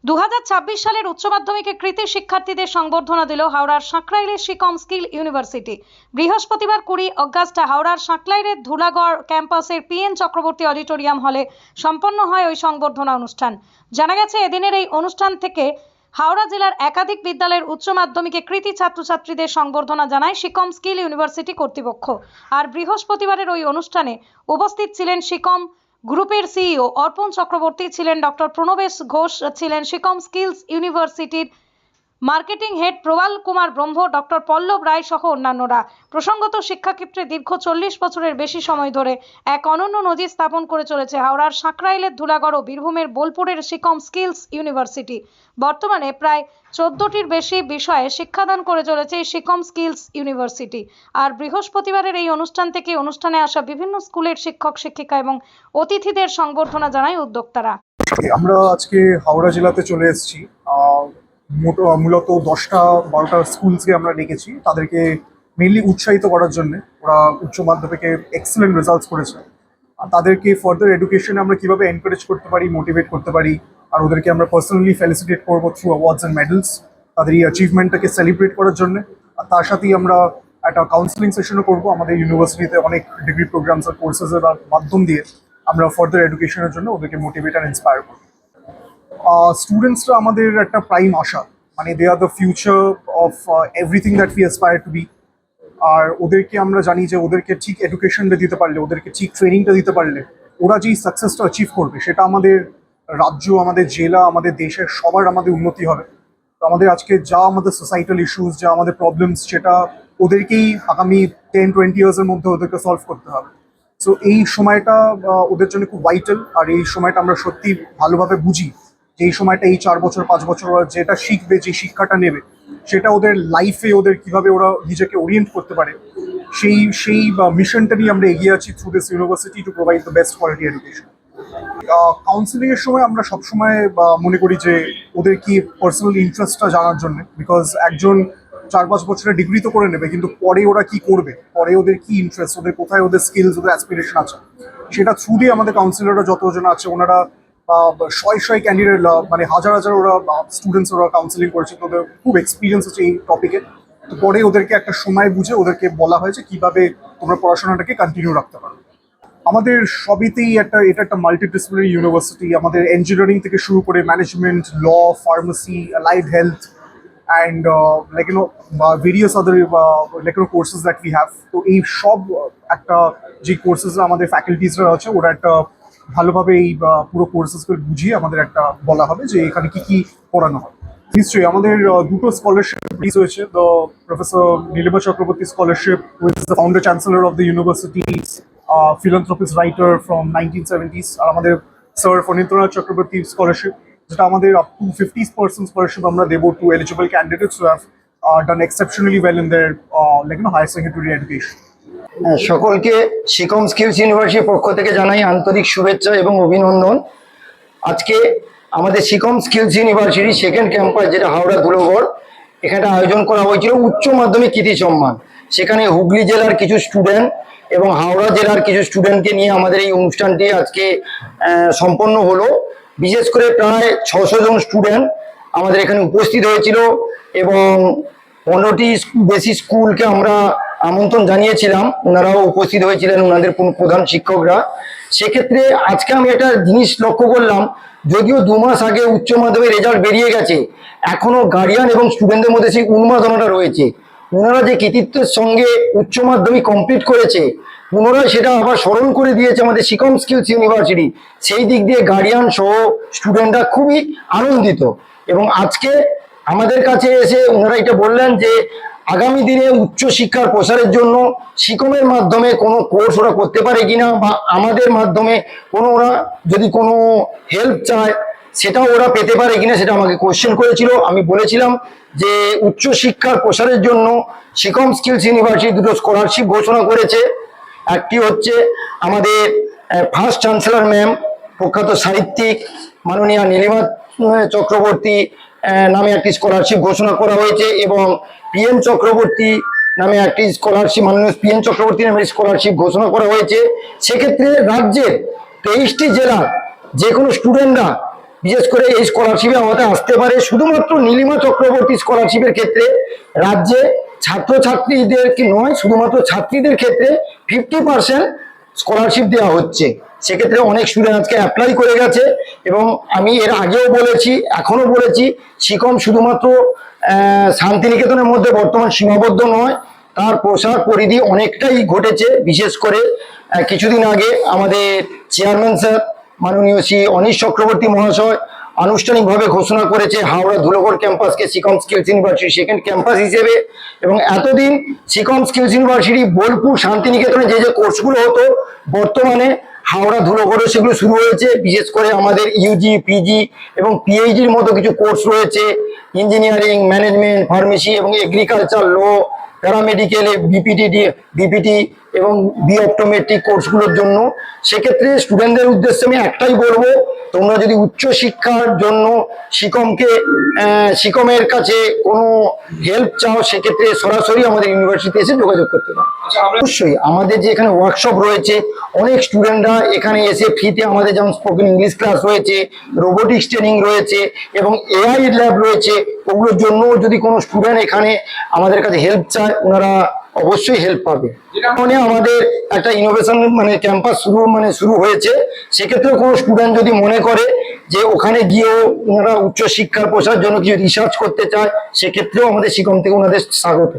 2026 সালের উচ্চ মাধ্যমিকে কৃতী শিক্ষার্থীদের সংবর্ধনা দিল হাওড়ার সাঁকরাইলের শিকম স্কিল ইউনিভার্সিটি। বৃহস্পতিবার 20 অগাস্ট হাওড়ার সাঁকরাইলের ধুলাগড় ক্যাম্পাসের পিএন চক্রবর্তী অডিটোরিয়াম হলে সম্পন্ন হয় ওই সংবর্ধনা অনুষ্ঠান। জানা গেছে, এদিনের এই অনুষ্ঠান থেকে হাওড়া জেলার একাধিক বিদ্যালয়ের উচ্চ মাধ্যমিকে কৃতী ছাত্রছাত্রীদের সংবর্ধনা জানায় শিকম স্কিল ইউনিভার্সিটি কর্তৃপক্ষ। আর বৃহস্পতিবারের ওই অনুষ্ঠানে উপস্থিত ছিলেন শিকম গ্রুপের সিইও অর্পণ চক্রবর্তী, ছিলেন ডক্টর প্রণবেশ ঘোষ, ছিলেন শিকম স্কিলস ইউনিভার্সিটির মার্কেটিং হেড প্রবাল কুমার ব্রহ্ম, ডক্টর পল্লব রায় সহ অন্যান্যরা। প্রসঙ্গত, শিক্ষাক্ষেত্রে দীর্ঘ 40 বছরের বেশি সময় ধরে এক অনন্য নজির স্থাপন করে চলেছে হাওড়ার সাঁকরাইলের ধুলাগড় ও বীরভূমের বোলপুরের শিকম স্কিলস ইউনিভার্সিটি। বর্তমানে প্রায় 14টির বেশি বিষয়ে শিক্ষাদান করে চলেছে এই শিকম স্কিলস ইউনিভার্সিটি। আর বৃহস্পতিবারের এই অনুষ্ঠান থেকে অনুষ্ঠানে আসা বিভিন্ন স্কুলের শিক্ষক শিক্ষিকা এবং অতিথিদের সংবর্ধনা জানায় উদ্যোক্তারা। আমরা আজকে হাওড়া জেলাতে চলে এসেছি। মূলত 10টা-12টা স্কুলসকে আমরা ডেকেছি, তাদেরকে মেনলি উৎসাহিত করার জন্য। ওরা উচ্চ মাধ্যমিকে এক্সেলেন্ট রেজাল্টস করেছে, আর তাদেরকে ফার্দার এডুকেশনে আমরা কিভাবে এনকারেজ করতে পারি, মোটিভেট করতে পারি, আর ওদেরকে আমরা পার্সোনালি ফেলিসিটেট করবো থ্রু অ্যাওয়ার্ডস অ্যান্ড মেডেলস, তাদের এই অ্যাচিভমেন্টটাকে সেলিব্রেট করার জন্য। আর তার সাথেই আমরা একটা কাউন্সিলিং সেশনও করবো। আমাদের ইউনিভার্সিটিতে অনেক ডিগ্রি প্রোগ্রামস আর কোর্সেসের মাধ্যম দিয়ে আমরা ফার্দার এডুকেশনের জন্য ওদেরকে মোটিভেট আর ইন্সপায়ার করবো। স্টুডেন্টসরা আমাদের একটা প্রাইম আশা, মানে they are the future of everything that we aspire to be. আর ওদেরকে আমরা জানি যে ওদেরকে ঠিক এডুকেশনটা দিতে পারলে, ওদেরকে ঠিক ট্রেনিংটা দিতে পারলে ওরা যেই সাকসেসটা অ্যাচিভ করবে, সেটা আমাদের রাজ্য, আমাদের জেলা, আমাদের দেশের সবার আমাদের উন্নতি হবে। তো আমাদের আজকে যা আমাদের সোসাইটাল ইস্যুস, যা আমাদের প্রবলেমস, সেটা ওদেরকেই আগামী 10-20 ইয়ার্সের মধ্যে ওদেরকে সলভ করতে হবে। সো এই সময়টা ওদের জন্য খুব ভাইটাল। আর এই সময়টা আমরা সত্যি ভালোভাবে বুঝি যে এই সময়টা, এই 4 বছর 5 বছর ওরা যেটা শিখবে, যে শিক্ষাটা নেবে, সেটা ওদের লাইফে ওদের কিভাবে ওরা নিজেকে ওরিয়েন্ট করতে পারে, সেই মিশনটা নিয়ে আমরা এগিয়ে আছি through this university to provide the best quality education. কাউন্সিলিংয়ের সময় আমরা সবসময় মনে করি যে ওদের কি পার্সোনাল ইন্টারেস্টটা জানার জন্য, বিকজ একজন 4-5 বছরের ডিগ্রি তো করে নেবে, কিন্তু পরে ওরা কি করবে, পরে ওদের কি ইন্টারেস্ট, ওদের কোথায় ওদের স্কিলস, ওদের অ্যাসপিরেশন আছে, সেটা থ্রু দিয়ে আমাদের কাউন্সিলররা যতজন আছে, ওনারা শয় ক্যান্ডিডেট, মানে হাজার ওরা স্টুডেন্টস ওরা কাউন্সিলিং করেছে, তো ওদের খুব এক্সপিরিয়েন্স আছে এই টপিকে। তো পরে ওদেরকে একটা সময় বুঝে ওদেরকে বলা হয়েছে কিভাবে তোমরা পড়াশোনাটাকে কন্টিনিউ রাখতে পারো। আমাদের সবইতেই এটা একটা মাল্টিডিসিপ্লিনারি ইউনিভার্সিটি। আমাদের ইঞ্জিনিয়ারিং থেকে শুরু করে management, law, pharmacy, allied health, and various other courses that we have. তো এই সব একটা যে কোর্সেস আমাদের ফ্যাকাল্টিসরা আছে, ওরা একটা ভালোভাবে এই পুরো কোর্সেসগুলো বুঝিয়ে আমাদের একটা বলা হবে যে এখানে কি কি পড়ানো হয়। নিশ্চয়ই আমাদের দুটো স্কলারশিপ রিলিজ হয়েছে। The professor Nilima Chakraborty scholarship, which is the founder chancellor of the university, philanthropist writer from 1970s, আর আমাদের স্যার ফণীন্দ্রনাথ চক্রবর্তী স্কলারশিপ, যেটা আমাদের আপ টু 50% স্কলারশিপ আমরা দেবো to eligible candidates who have done exceptionally well in their higher secondary education. সকলকে শিকম skills ইউনিভার্সিটির পক্ষ থেকে জানাই আন্তরিক শুভেচ্ছা এবং অভিনন্দন। আজকে আমাদের শিকম স্কিলস ইউনিভার্সিটি সেকেন্ড ক্যাম্পাস, যেটা হাওড়া ধুলাগড়, এখানে আয়োজন করা হয়েছিল উচ্চ মাধ্যমিক কৃতী সম্মান। সেখানে হুগলি জেলার কিছু স্টুডেন্ট এবং হাওড়া জেলার কিছু স্টুডেন্টকে নিয়ে আমাদের এই অনুষ্ঠানটি আজকে সম্পন্ন হলো। বিশেষ করে প্রায় 600 জন স্টুডেন্ট আমাদের এখানে উপস্থিত হয়েছিল এবং 15টি বেশি স্কুলকে আমরা আমন্ত্রণ জানিয়েছিলাম, ওনারাও উপস্থিত হয়েছিলেন, ওনাদের প্রধান শিক্ষকরা। সেক্ষেত্রে আজকে আমি একটা জিনিস লক্ষ্য করলাম, যদিও 2 মাস আগে উচ্চ মাধ্যমিক রেজাল্ট বেরিয়ে গেছে, এখনো গার্ডিয়ান এবং স্টুডেন্টদের মধ্যে সেই উন্মাদনাটা রয়েছে। ওনারা যে কৃতিত্বের সঙ্গে উচ্চ মাধ্যমিক কমপ্লিট করেছে, পুনরায় সেটা আবার স্মরণ করে দিয়েছে আমাদের শিকম স্কিলস ইউনিভার্সিটি। সেই দিক দিয়ে গার্ডিয়ান সহ স্টুডেন্টরা খুবই আনন্দিত। এবং আজকে আমাদের কাছে এসে ওনারা এটা বললেন যে আগামী দিনে উচ্চ শিক্ষার প্রসারের জন্য শিকমের মাধ্যমে কোনো কোর্স ওরা করতে পারে কিনা, বা আমাদের মাধ্যমে কোনো ওরা যদি কোনো হেল্প চায় সেটাও ওরা পেতে পারে কিনা, সেটা আমাকে কোশ্চেন করেছিল। আমি বলেছিলাম যে উচ্চ শিক্ষার প্রসারের জন্য শিকম স্কিলস ইউনিভার্সিটি দুটো স্কলারশিপ ঘোষণা করেছে। একটি হচ্ছে আমাদের ফার্স্ট চ্যান্সেলর ম্যাম, প্রখ্যাত সাহিত্যিক মাননীয়া নীলিমা চক্রবর্তী নামে একটি স্কলারশিপ ঘোষণা করা হয়েছে, এবং পিএন চক্রবর্তী নামে একটি স্কলারশিপ, মাননীয় পিএন চক্রবর্তী নামে স্কলারশিপ ঘোষণা করা হয়েছে। সেক্ষেত্রে রাজ্যের 23টি জেলার যে কোনো স্টুডেন্টরা বিশেষ করে এই স্কলারশিপে আমাদের আসতে পারে শুধুমাত্র নীলিমা চক্রবর্তী স্কলারশিপের ক্ষেত্রে রাজ্যে ছাত্রছাত্রীদের কি নয়, শুধুমাত্র ছাত্রীদের ক্ষেত্রে 50% স্কলারশিপ দেওয়া হচ্ছে। সেক্ষেত্রে অনেক স্টুডেন্ট আজকে অ্যাপ্লাই করে গেছে এবং আমি এর আগেও বলেছি, এখনো বলেছি, সিকম শুধুমাত্র শান্তিনিকেতনের মধ্যে বর্তমান সীমাবদ্ধ নয়, তার প্রসার পরিধি অনেকটাই ঘটেছে। বিশেষ করে কিছুদিন আগে আমাদের চেয়ারম্যান স্যার মাননীয় শ্রী অনিশ চক্রবর্তী মহাশয় আনুষ্ঠানিকভাবে ঘোষণা করেছে হাওড়া ধুলোগড় ক্যাম্পাসকে Seacom skills university second campus হিসেবে। এবং এতদিন সিকম স্কিলস ইউনিভার্সিটি বোলপুর শান্তিনিকেতনে যে যে কোর্সগুলো হতো, বর্তমানে হাওড়া ধুলোগড়ে সেগুলো শুরু হয়েছে। বিশেষ করে আমাদের ইউজি, পিজি এবং পিএইচডির মতো কিছু কোর্স রয়েছে, ইঞ্জিনিয়ারিং, ম্যানেজমেন্ট, ফার্মেসি এবং এগ্রিকালচার, ল, প্যারামেডিকেল, বিপিটি এবং বিঅপটোমেট্রিক কোর্সগুলোর জন্য। সেক্ষেত্রে স্টুডেন্টদের উদ্দেশ্যে আমি একটাই বলবো, তোমরা যদি উচ্চশিক্ষার জন্য সিকমের কাছে কোনো হেল্প চাও, সেক্ষেত্রে সরাসরি আমাদের ইউনিভার্সিটিতে এসে যোগাযোগ করতে পারো। অবশ্যই আমাদের যে এখানে ওয়ার্কশপ রয়েছে, অনেক স্টুডেন্টরা এখানে এসে ফ্রিতে, আমাদের যেমন স্পোকেন ইংলিশ ক্লাস রয়েছে, রোবোটিক্স ট্রেনিং রয়েছে এবং এআই ল্যাব রয়েছে, ওগুলোর জন্য যদি কোনো স্টুডেন্ট এখানে আমাদের কাছে হেল্প চায়, ওনারা অবশ্যই হেল্প পাবে। মানে আমাদের একটা ইনোভেশন ক্যাম্পাস শুরু হয়েছে। সেক্ষেত্রে কোনো স্টুডেন্ট যদি মনে করে যে ওখানে গিয়েও ওনারা উচ্চশিক্ষার প্রসার জন্য কিছু রিসার্চ করতে চায়, সেক্ষেত্রেও আমাদের সিকম থেকে ওনাদের স্বাগত।